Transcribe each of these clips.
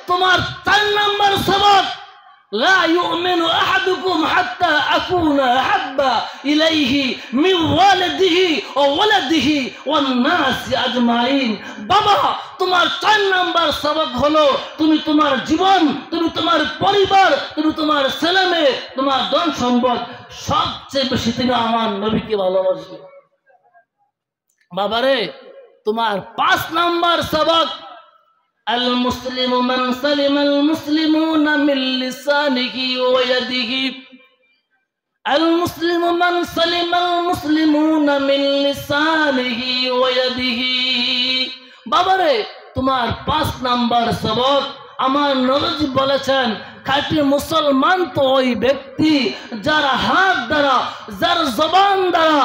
তোমার 4 নম্বর সবক লা ইউমিনু আহাদুকুম হাত্তা আকুনা আহাব্বা ইলাইহি মিন ওয়ালিদিহি ওয়া ওয়ালাদিহি ওয়ান নাসি আজমাইন। বাবা, তোমার 4 নম্বর সবক হলো তুমি তোমার জীবন, তুমি তোমার পরিবার, তুমি তোমার ছেলে মেয়ে, তোমার ধন সম্পদ সবচেয়ে বেশি তুমি আমার নবীকে ভালোবাসবে। বাবারে, তোমার 5 নম্বর সবক আল মুসলিমু মান সালিমাল মুসলিমুনা মিন লিসানিহি ওয়া ইয়াদিহি। আল মুসলিমু মান সালিমাল মুসলিমুনা মিন লিসানিহি ওয়া ইয়াদিহি। বাবারে, তোমার 5 নম্বর সবক আমার নবীজি বলেছেন খাঁটি মুসলমান তো ওই ব্যক্তি যার হাত দ্বারা, যার জবান দ্বারা,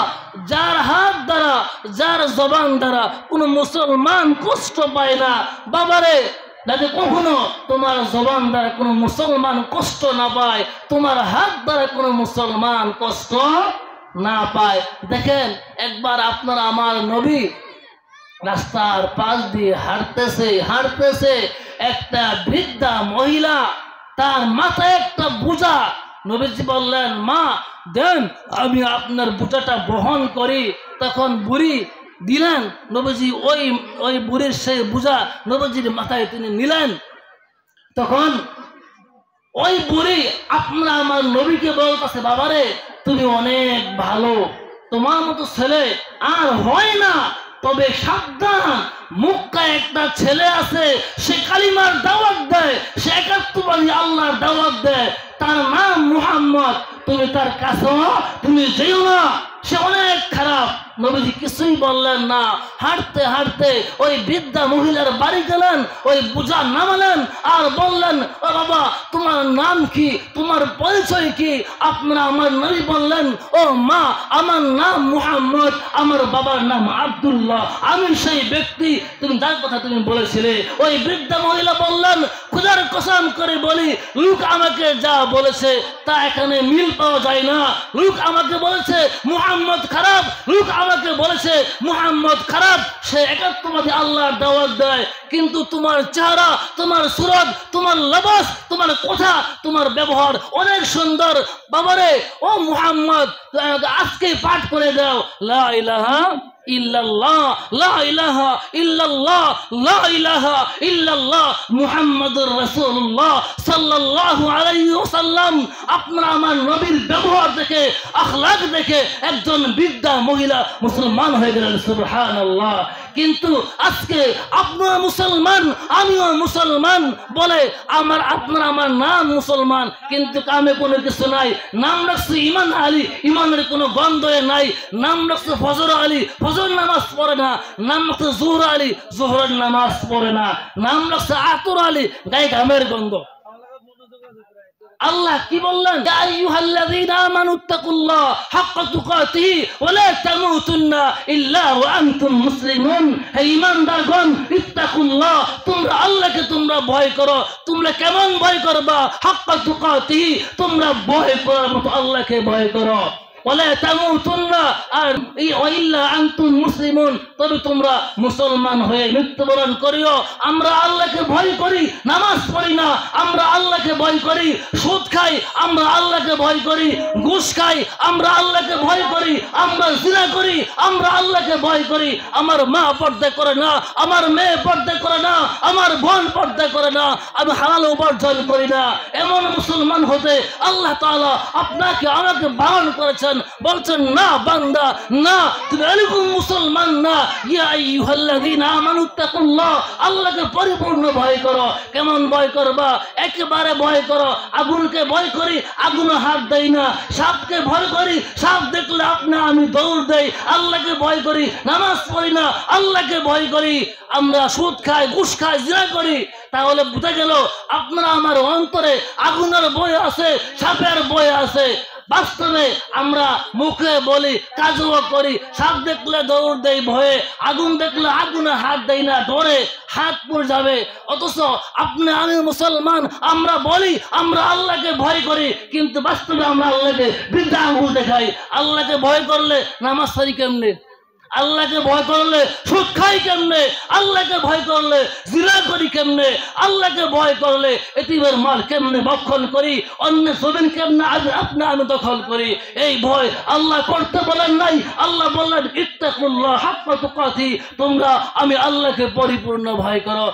যার হাত দ্বারা, যার জবান দ্বারা কোনো মুসলমান কষ্ট পায় না। বাবারে, যাতে কখনো তোমার জবান দ্বারা কোনো মুসলমান কষ্ট না পায়, তোমার হাত দ্বারা কোনো মুসলমান কষ্ট না পায়। দেখেন, একবার আপনারা আমার নবী রাস্তার পাশ দিয়ে হাঁটতেছে একটা বৃদ্ধা মহিলা, তার মাথায় একটা বোঝা। নবীজি বললেন, মা দেন আমি আপনার বোঝাটা বহন করি। তখন বুড়ি দিলেন, নবীজি ওই বুড়ির সেই বোঝা নবীজির মাথায় তিনি নিলেন। তখন ওই বুড়ি আপনার আমার নবীকে বলতেছে, বাবারে তুমি অনেক ভালো, তোমার মতো ছেলে আর হয় না, তবে সাবধান, মক্কায় একটা ছেলে আছে, সে কালিমার দাওয়াত দেয়, সে একাত্মবাদী আল্লাহর দাওয়াত দেয়, তার নাম মুহাম্মদ, তুমি তার কাছে তুমি যেও না, সে অনেক খারাপ। নবীজি কিছুই বললেন না। হাঁটতে হাঁটতে ওই বৃদ্ধা মহিলার বাড়ি গেলেন, ওই বোঝা নামালেন আর বললেন, ও বাবা তোমার নাম কি, তোমার পরিচয় কি? আপনারা আমার নবী বললেন, ও মা আমার নাম মুহাম্মদ, আমার বাবার নাম আব্দুল্লাহ, আমি সেই ব্যক্তি তুমি যার কথা তুমি বলেছিলে। ওই বৃদ্ধা মহিলা বললেন, খোদার কসম করে বলি, লোক আমাকে যা বলেছে তা এখানে মিল পাওয়া যায় না। লোক আমাকে বলেছে মুহাম্মদ খারাপ, লোক আমাকে বলেছে মুহাম্মদ খারাপ, সে একাত্মবাদী আল্লাহর দাওয়াত দেয়, কিন্তু তোমার চেহারা, তোমার সুরত, তোমার লবাস, তোমার কথা, তোমার ব্যবহার অনেক সুন্দর। বাবারে, ও মুহাম্মদ আজকে পাঠ করে দাও লা ইলাহা ইল্লাল্লাহ, লা ইলাহা ইল্লাল্লাহ, লা ইলাহা ইল্লাল্লাহ মুহাম্মাদুর রাসূলুল্লাহ সাল্লাল্লাহু আলাইহি ওয়াসাল্লাম। আপনারা আমার নবীর ব্যবহার দেখে, আখলাক দেখে একজন বৃদ্ধা মহিলা মুসলমান হয়ে গেলেন, সুবহানাল্লাহ। কিন্তু আজকে আপনারা মুসলমান, আমিও মুসলমান বলে আপনারা আমার নাম মুসলমান, কিন্তু কামে কোনো কিছু নাই। নাম রাখছে ইমান আলী, ইমানের কোনো গন্ধে নাই। নাম রাখছে ফজর আলী, ফজর নামাজ পড়ে না। নাম রাখছে জোহর আলী, জোহরের নামাজ পড়ে না। নাম রাখছে আতর আলী, গায়ে ঘামের গন্ধ। আল্লাহ কি বললেন, ইয়া আইয়ুহাল্লাযীনা আমানুত্তাকুল্লাহ হাক্কা তুকাতিহি ওয়া লা তামুতুন্না ইল্লা ওয়া আনতুম মুসলিমুন। হে ঈমানদারগণ, ইত্তাকুল্লাহ, তোমরা আল্লাহকে তোমরা ভয় করো। তোমরা কেমন ভয় করবা? হাক্কা তুকাতিহি, তোমরা ভয় করার মতো আল্লাহকে ভয় করো। ওয়ালা তামুতুন্না ইল্লা আনতুম মুসলিমুন, তবে তোমরা মুসলমান হয়ে মৃত্যুবরণ করিও। আমরা আল্লাহকে ভয় করি, নামাজ পড়ি না, আমরা আল্লাহকে ভয় করি। সুদ খাই, আমরা আল্লাহকে ভয় করি। ঘুষ খাই, আমরা আল্লাহকে ভয় করি। আমরা জিনা করি, আমরা আল্লাহকে ভয় করি। আমার মা পর্দা করে না, আমার মেয়ে পর্দা করে না, আমার বোন পর্দা করে না, আমি হালাল উপার্জন করি না। এমন মুসলমান হতে আল্লাহ তাআলা আপনাকে আমাকে বারণ করেছেন। বলছেন, না বান্দা, না তুমি এরকম মুসলমান না। ইয়া আইয়ুহাল্লাযীনা আমানুত্তাকুল্লাহ, আল্লাহকে পরিপূর্ণ ভয় করো। কেমন ভয় করবা? একেবারে ভয় করো। আগুনকে ভয় করি, আগুনে হাত দেই না। সাপকে ভয় করি, সাপ দেখলে আমি দৌড় দেই। আল্লাহকে ভয় করি, নামাজ পড়ি না, আল্লাহকে ভয় করি। আমরা সুদ খাই, ঘুষ খাই, জিনা করি। তাহলে বুঝা গেল আপনারা আমার অন্তরে আগুনের ভয় আছে, সাপের ভয় আছে। বাস্তবে আমরা মুখে বলি, কাজও করি, সাপ দেখলে দৌড় দেই ভয়ে, আগুন দেখলে আগুনে হাত দেই না, ডরে হাত পড়ে যাবে। অথচ আপনি আমি মুসলমান, আমরা বলি আমরা আল্লাহকে ভয় করি, কিন্তু বাস্তবে আমরা আল্লাহকে বৃদ্ধা আঙ্গুল দেখাই। আল্লাহকে ভয় করলে নামাজ সারি কেমনে? আল্লাহকে ভয় করলে সুদ খাই কেমনে, আল্লাহকে ভয় করলে জিনা করি কেমনে, আল্লাহকে ভয় করলে এতিমের মাল কেমনে ভক্ষণ করি, অন্য জমিন কেমনে আপনি আমি দখল করি। এই ভয় আল্লাহ করতে বলেন নাই। আল্লাহ বললেন ইত্তাকুল্লাহ হাক্কা তুকাতি, তোমরা আমি আল্লাহকে পরিপূর্ণ ভয় করো।